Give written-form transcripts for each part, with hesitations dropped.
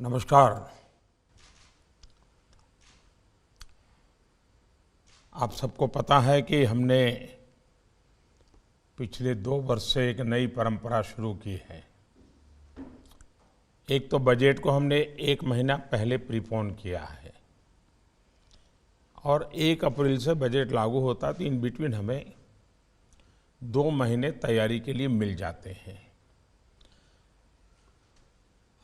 नमस्कार। आप सबको पता है कि हमने पिछले 2 वर्ष से एक नई परंपरा शुरू की है। एक तो बजट को हमने 1 महीना पहले प्रीपोन किया है और 1 अप्रैल से बजट लागू होता तो इन बिटवीन हमें 2 महीने तैयारी के लिए मिल जाते हैं।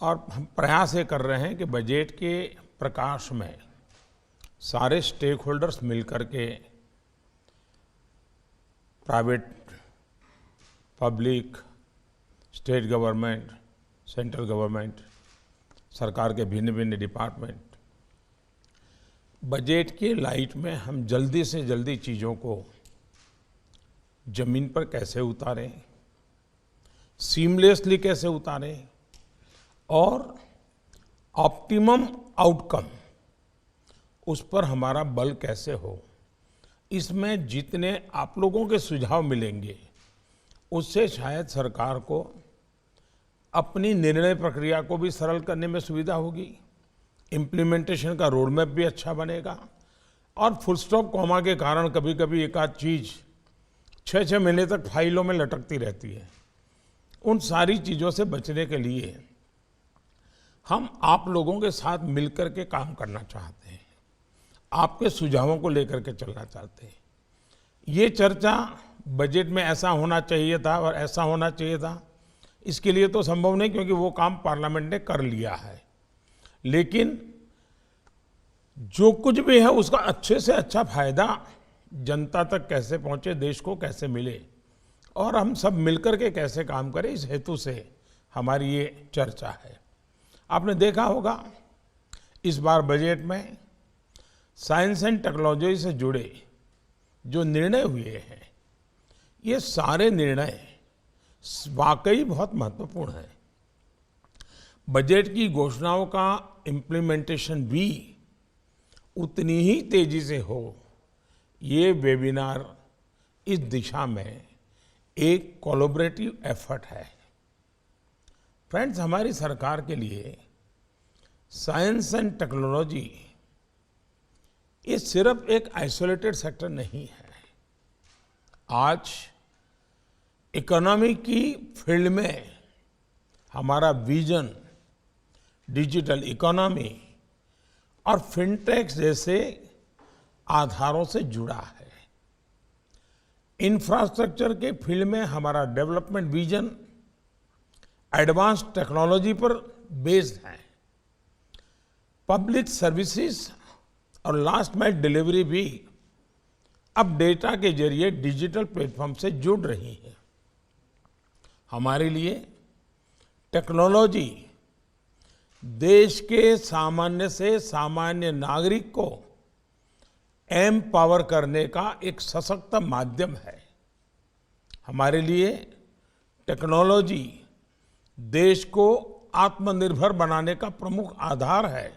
और हम प्रयास ये कर रहे हैं कि बजट के प्रकाश में सारे स्टेक होल्डर्स मिलकर के private, public, state government, central government, सरकार के भिन्न भिन्न डिपार्टमेंट, बजट के लाइट में हम जल्दी से जल्दी चीज़ों को ज़मीन पर कैसे उतारें, सीमलेसली कैसे उतारें और ऑप्टिमम आउटकम उस पर हमारा बल कैसे हो। इसमें जितने आप लोगों के सुझाव मिलेंगे उससे शायद सरकार को अपनी निर्णय प्रक्रिया को भी सरल करने में सुविधा होगी, इम्प्लीमेंटेशन का रोड मैप भी अच्छा बनेगा और फुल स्टॉप कॉमा के कारण कभी कभी एक आध चीज़ 6-6 महीने तक फाइलों में लटकती रहती है। उन सारी चीज़ों से बचने के लिए हम आप लोगों के साथ मिलकर के काम करना चाहते हैं, आपके सुझावों को लेकर के चलना चाहते हैं। ये चर्चा बजट में ऐसा होना चाहिए था और ऐसा होना चाहिए था, इसके लिए तो संभव नहीं क्योंकि वो काम पार्लियामेंट ने कर लिया है। लेकिन जो कुछ भी है उसका अच्छे से अच्छा फायदा जनता तक कैसे पहुंचे, देश को कैसे मिले और हम सब मिलकर के कैसे काम करें, इस हेतु से हमारी ये चर्चा है। आपने देखा होगा इस बार बजट में साइंस एंड टेक्नोलॉजी से जुड़े जो निर्णय हुए हैं, ये सारे निर्णय वाकई बहुत महत्वपूर्ण हैं। बजट की घोषणाओं का इम्प्लीमेंटेशन भी उतनी ही तेजी से हो, ये वेबिनार इस दिशा में एक कोलैबोरेटिव एफर्ट है। फ्रेंड्स, हमारी सरकार के लिए साइंस एंड टेक्नोलॉजी ये सिर्फ एक आइसोलेटेड सेक्टर नहीं है। आज इकोनॉमी की फील्ड में हमारा विजन डिजिटल इकोनॉमी और फिनटेक जैसे आधारों से जुड़ा है। इंफ्रास्ट्रक्चर के फील्ड में हमारा डेवलपमेंट विजन एडवांस टेक्नोलॉजी पर बेस्ड है। पब्लिक सर्विसेज और लास्ट माइल डिलीवरी भी अब डेटा के जरिए डिजिटल प्लेटफॉर्म से जुड़ रही है। हमारे लिए टेक्नोलॉजी देश के सामान्य से सामान्य नागरिक को एम्पावर करने का एक सशक्त माध्यम है। हमारे लिए टेक्नोलॉजी देश को आत्मनिर्भर बनाने का प्रमुख आधार है।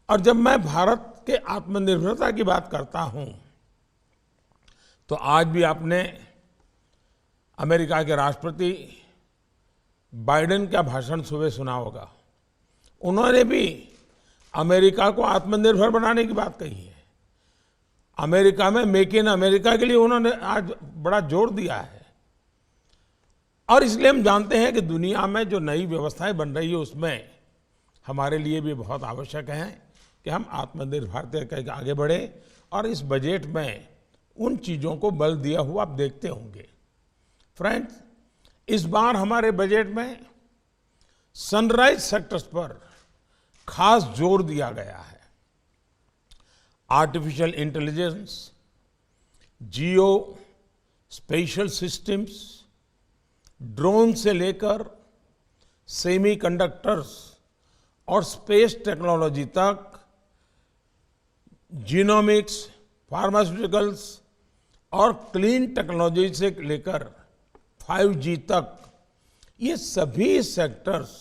और जब मैं भारत के आत्मनिर्भरता की बात करता हूं तो आज भी आपने अमेरिका के राष्ट्रपति बाइडेन का भाषण सुबह सुना होगा। उन्होंने भी अमेरिका को आत्मनिर्भर बनाने की बात कही है। अमेरिका में मेक इन अमेरिका के लिए उन्होंने आज बड़ा जोर दिया है। और इसलिए हम जानते हैं कि दुनिया में जो नई व्यवस्थाएं बन रही है उसमें हमारे लिए भी बहुत आवश्यक है कि हम आत्मनिर्भरता करके आगे बढ़े। और इस बजट में उन चीज़ों को बल दिया हुआ आप देखते होंगे। फ्रेंड्स, इस बार हमारे बजट में सनराइज सेक्टर्स पर खास जोर दिया गया है। आर्टिफिशियल इंटेलिजेंस, जियो स्पेशल सिस्टम्स, ड्रोन से लेकर सेमीकंडक्टर्स और स्पेस टेक्नोलॉजी तक, जीनोमिक्स, फार्मास्यूटिकल्स और क्लीन टेक्नोलॉजी से लेकर 5G तक, ये सभी सेक्टर्स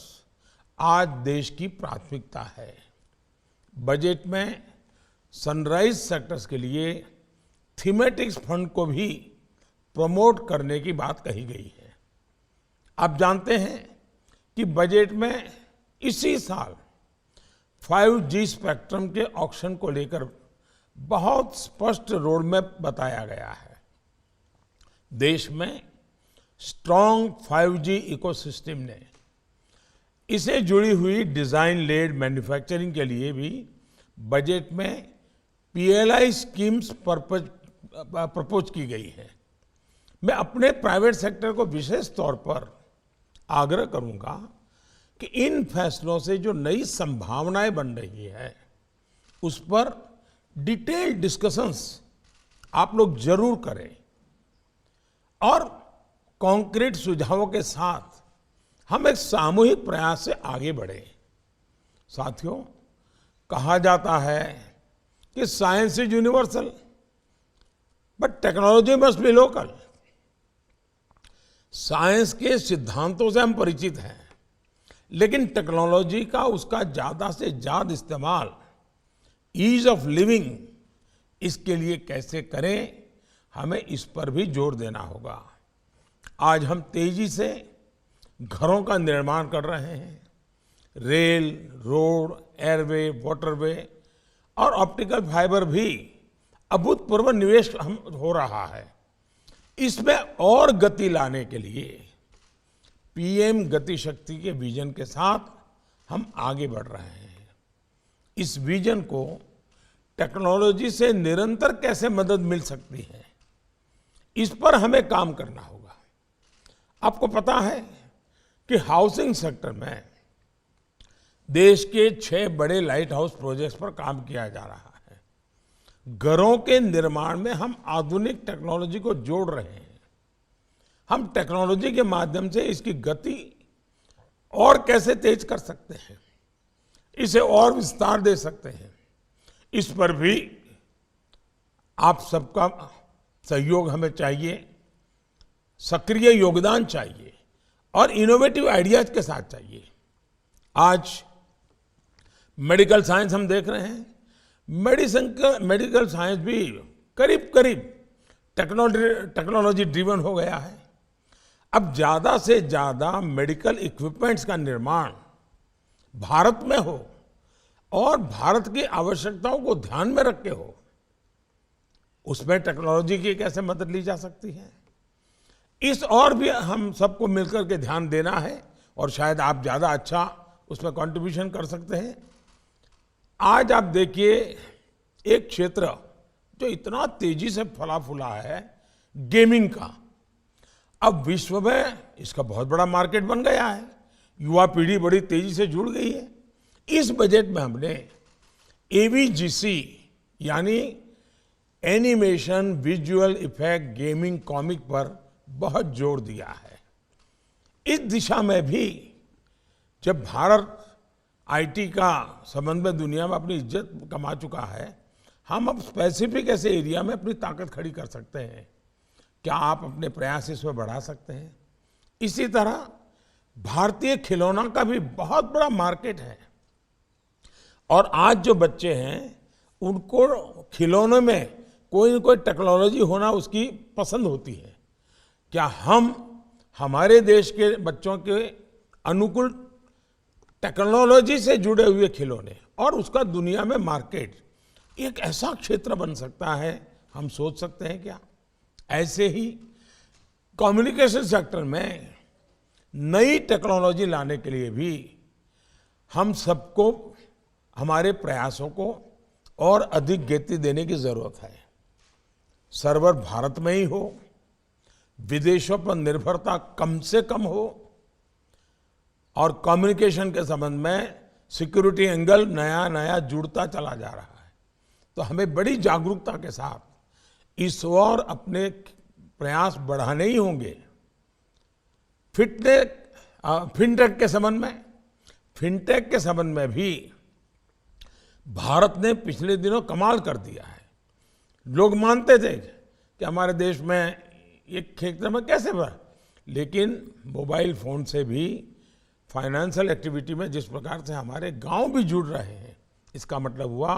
आज देश की प्राथमिकता है। बजट में सनराइज सेक्टर्स के लिए थीमेटिक्स फंड को भी प्रमोट करने की बात कही गई है। आप जानते हैं कि बजट में इसी साल 5G स्पेक्ट्रम के ऑक्शन को लेकर बहुत स्पष्ट रोड मैप बताया गया है। देश में स्ट्रांग 5G इकोसिस्टम ने इसे जुड़ी हुई डिजाइन लेड मैन्युफैक्चरिंग के लिए भी बजट में PLI स्कीम्स प्रपोज की गई है। मैं अपने प्राइवेट सेक्टर को विशेष तौर पर आग्रह करूंगा कि इन फैसलों से जो नई संभावनाएं बन रही है उस पर डिटेल डिस्कशंस आप लोग जरूर करें और कॉन्क्रीट सुझावों के साथ हम एक सामूहिक प्रयास से आगे बढ़े। साथियों, कहा जाता है कि science is universal but technology must be local. Science के सिद्धांतों से हम परिचित हैं, लेकिन टेक्नोलॉजी का उसका ज्यादा से ज्यादा इस्तेमाल ईज ऑफ लिविंग इसके लिए कैसे करें, हमें इस पर भी जोर देना होगा। आज हम तेजी से घरों का निर्माण कर रहे हैं। रेल, रोड, एयरवे, वाटरवे और ऑप्टिकल फाइबर भी अभूतपूर्व निवेश हो रहा है। इसमें और गति लाने के लिए PM गति शक्ति के विजन के साथ हम आगे बढ़ रहे हैं। इस विजन को टेक्नोलॉजी से निरंतर कैसे मदद मिल सकती है, इस पर हमें काम करना होगा। आपको पता है कि हाउसिंग सेक्टर में देश के 6 बड़े लाइट हाउस प्रोजेक्ट्स पर काम किया जा रहा है। घरों के निर्माण में हम आधुनिक टेक्नोलॉजी को जोड़ रहे हैं। हम टेक्नोलॉजी के माध्यम से इसकी गति और कैसे तेज कर सकते हैं, इसे और विस्तार दे सकते हैं, इस पर भी आप सबका सहयोग हमें चाहिए, सक्रिय योगदान चाहिए और इनोवेटिव आइडियाज के साथ चाहिए। आज मेडिकल साइंस हम देख रहे हैं, मेडिकल साइंस भी करीब करीब टेक्नोलॉजी ड्रिवन हो गया है। अब ज्यादा से ज्यादा मेडिकल इक्विपमेंट्स का निर्माण भारत में हो और भारत की आवश्यकताओं को ध्यान में रख के हो, उसमें टेक्नोलॉजी की कैसे मदद ली जा सकती है, इस और भी हम सबको मिलकर के ध्यान देना है और शायद आप ज्यादा अच्छा उसमें कंट्रीब्यूशन कर सकते हैं। आज आप देखिए, एक क्षेत्र जो इतना तेजी से फला फूला है, गेमिंग का, अब विश्व में इसका बहुत बड़ा मार्केट बन गया है। युवा पीढ़ी बड़ी तेजी से जुड़ गई है। इस बजट में हमने AVGC यानी animation visual effect gaming comic पर बहुत जोर दिया है। इस दिशा में भी जब भारत IT का संबंध में दुनिया में अपनी इज्जत कमा चुका है, हम अब स्पेसिफिक ऐसे एरिया में अपनी ताकत खड़ी कर सकते हैं। क्या आप अपने प्रयास इसमें बढ़ा सकते हैं? इसी तरह भारतीय खिलौना का भी बहुत बड़ा मार्केट है और आज जो बच्चे हैं उनको खिलौनों में कोई न कोई टेक्नोलॉजी होना उसकी पसंद होती है। क्या हम हमारे देश के बच्चों के अनुकूल टेक्नोलॉजी से जुड़े हुए खिलौने और उसका दुनिया में मार्केट एक ऐसा क्षेत्र बन सकता है, हम सोच सकते हैं क्या? ऐसे ही कम्युनिकेशन सेक्टर में नई टेक्नोलॉजी लाने के लिए भी हम सबको हमारे प्रयासों को और अधिक गति देने की जरूरत है। सर्वर भारत में ही हो, विदेशों पर निर्भरता कम से कम हो और कम्युनिकेशन के संबंध में सिक्योरिटी एंगल नया नया जुड़ता चला जा रहा है। तो हमें बड़ी जागरूकता के साथ इस ओर अपने प्रयास बढ़ाने ही होंगे। फिनटेक के संबंध में भी भारत ने पिछले दिनों कमाल कर दिया है। लोग मानते थे कि हमारे देश में ये क्षेत्र में कैसे बढ़ा, लेकिन मोबाइल फोन से भी फाइनेंशियल एक्टिविटी में जिस प्रकार से हमारे गांव भी जुड़ रहे हैं, इसका मतलब हुआ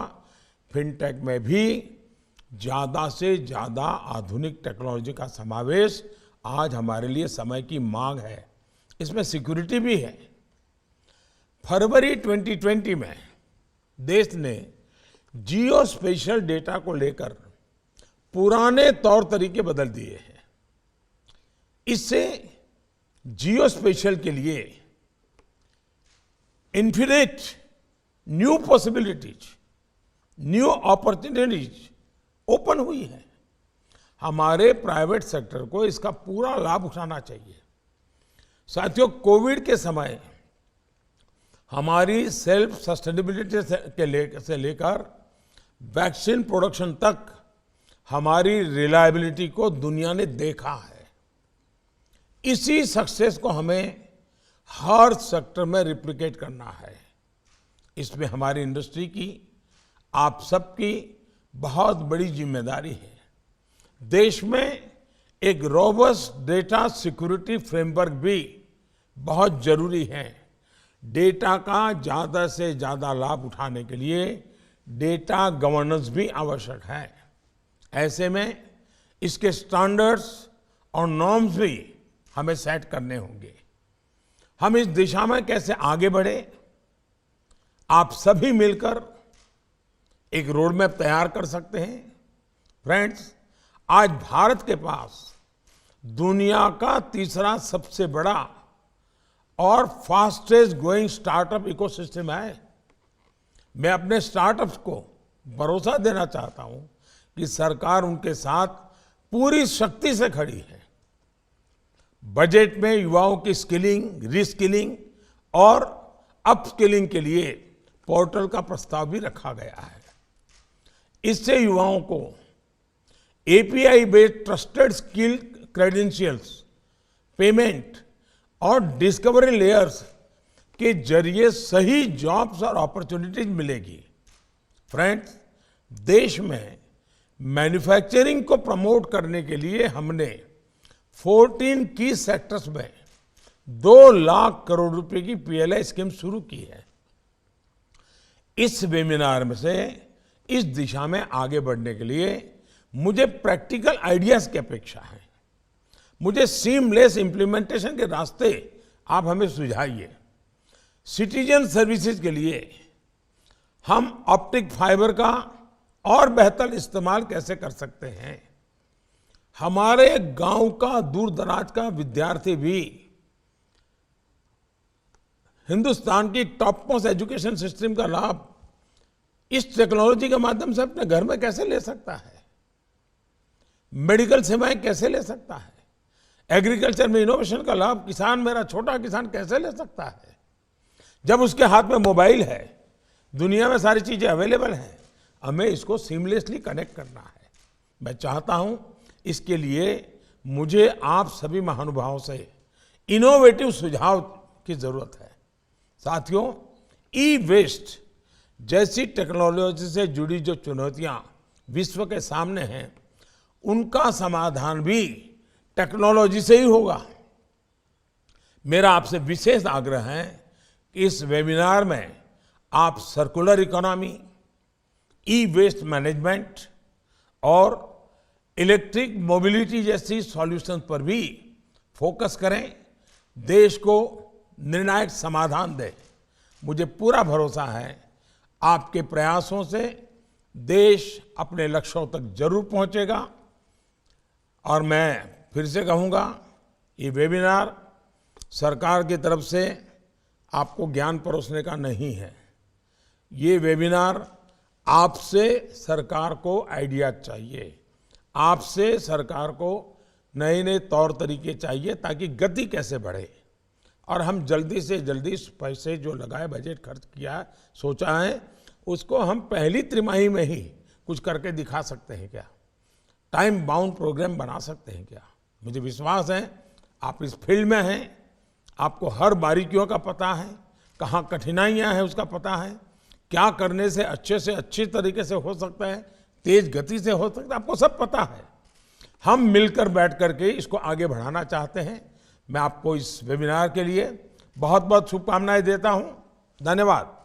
फिनटेक में भी ज्यादा से ज्यादा आधुनिक टेक्नोलॉजी का समावेश आज हमारे लिए समय की मांग है। इसमें सिक्योरिटी भी है। फरवरी 2020 में देश ने जियो स्पेशल डेटा को लेकर पुराने तौर तरीके बदल दिए हैं। इससे जियो स्पेशल के लिए infinite new possibilities, new opportunities open हुई है। हमारे प्राइवेट सेक्टर को इसका पूरा लाभ उठाना चाहिए। साथियों, कोविड के समय हमारी सेल्फ सस्टेनेबिलिटी से लेकर वैक्सीन प्रोडक्शन तक हमारी रिलायबिलिटी को दुनिया ने देखा है। इसी सक्सेस को हमें हर सेक्टर में रिप्लिकेट करना है। इसमें हमारी इंडस्ट्री की, आप सबकी बहुत बड़ी जिम्मेदारी है। देश में एक रोबस्ट डेटा सिक्योरिटी फ्रेमवर्क भी बहुत जरूरी है। डेटा का ज्यादा से ज्यादा लाभ उठाने के लिए डेटा गवर्नेंस भी आवश्यक है। ऐसे में इसके स्टैंडर्ड्स और नॉर्म्स भी हमें सेट करने होंगे। हम इस दिशा में कैसे आगे बढ़े, आप सभी मिलकर एक रोड मैप तैयार कर सकते हैं। फ्रेंड्स, आज भारत के पास दुनिया का तीसरा सबसे बड़ा और फास्टेस्ट ग्रोइंग स्टार्टअप इकोसिस्टम है। मैं अपने स्टार्टअप्स को भरोसा देना चाहता हूं कि सरकार उनके साथ पूरी शक्ति से खड़ी है। बजट में युवाओं की स्किलिंग, रीस्किलिंग और अपस्किलिंग के लिए पोर्टल का प्रस्ताव भी रखा गया है। इससे युवाओं को API based trusted skill credentials, payment और डिस्कवरी लेयर्स के जरिए सही जॉब्स और अपॉर्चुनिटीज मिलेगी। फ्रेंड्स, देश में मैन्युफैक्चरिंग को प्रमोट करने के लिए हमने 14 की सेक्टर्स में 2 लाख करोड़ रुपए की पीएलआई स्कीम शुरू की है। इस वेबिनार में से इस दिशा में आगे बढ़ने के लिए मुझे प्रैक्टिकल आइडियाज की अपेक्षा है। मुझे सीमलेस इंप्लीमेंटेशन के रास्ते आप हमें सुझाइए। सिटीजन सर्विसेज के लिए हम ऑप्टिक फाइबर का और बेहतर इस्तेमाल कैसे कर सकते हैं। हमारे गांव का, दूर दराज का विद्यार्थी भी हिंदुस्तान की टॉप मोस्ट एजुकेशन सिस्टम का लाभ इस टेक्नोलॉजी के माध्यम से अपने घर में कैसे ले सकता है, मेडिकल सेवाएं कैसे ले सकता है, एग्रीकल्चर में इनोवेशन का लाभ किसान, मेरा छोटा किसान कैसे ले सकता है। जब उसके हाथ में मोबाइल है, दुनिया में सारी चीजें अवेलेबल हैं, हमें इसको सीमलेसली कनेक्ट करना है। मैं चाहता हूं इसके लिए मुझे आप सभी महानुभावों से इनोवेटिव सुझाव की जरूरत है। साथियों, ई वेस्ट जैसी टेक्नोलॉजी से जुड़ी जो चुनौतियां विश्व के सामने हैं, उनका समाधान भी टेक्नोलॉजी से ही होगा। मेरा आपसे विशेष आग्रह है कि इस वेबिनार में आप सर्कुलर इकोनॉमी, ई वेस्ट मैनेजमेंट और इलेक्ट्रिक मोबिलिटी जैसी सॉल्यूशन पर भी फोकस करें, देश को निर्णायक समाधान दें। मुझे पूरा भरोसा है आपके प्रयासों से देश अपने लक्ष्यों तक जरूर पहुंचेगा। और मैं फिर से कहूंगा, ये वेबिनार सरकार की तरफ से आपको ज्ञान परोसने का नहीं है। ये वेबिनार आपसे सरकार को आइडिया चाहिए, आपसे सरकार को नए नए तौर तरीके चाहिए ताकि गति कैसे बढ़े और हम जल्दी से जल्दी पैसे जो लगाए, बजट खर्च किया, सोचा है, उसको हम पहली तिमाही में ही कुछ करके दिखा सकते हैं क्या, टाइम बाउंड प्रोग्राम बना सकते हैं क्या। मुझे विश्वास है आप इस फील्ड में हैं, आपको हर बारीकियों का पता है, कहाँ कठिनाइयाँ हैं उसका पता है, क्या करने से अच्छे तरीके से हो सकता है, तेज गति से हो सकता है, आपको सब पता है। हम मिलकर बैठ करके इसको आगे बढ़ाना चाहते हैं। मैं आपको इस वेबिनार के लिए बहुत बहुत शुभकामनाएं देता हूं। धन्यवाद।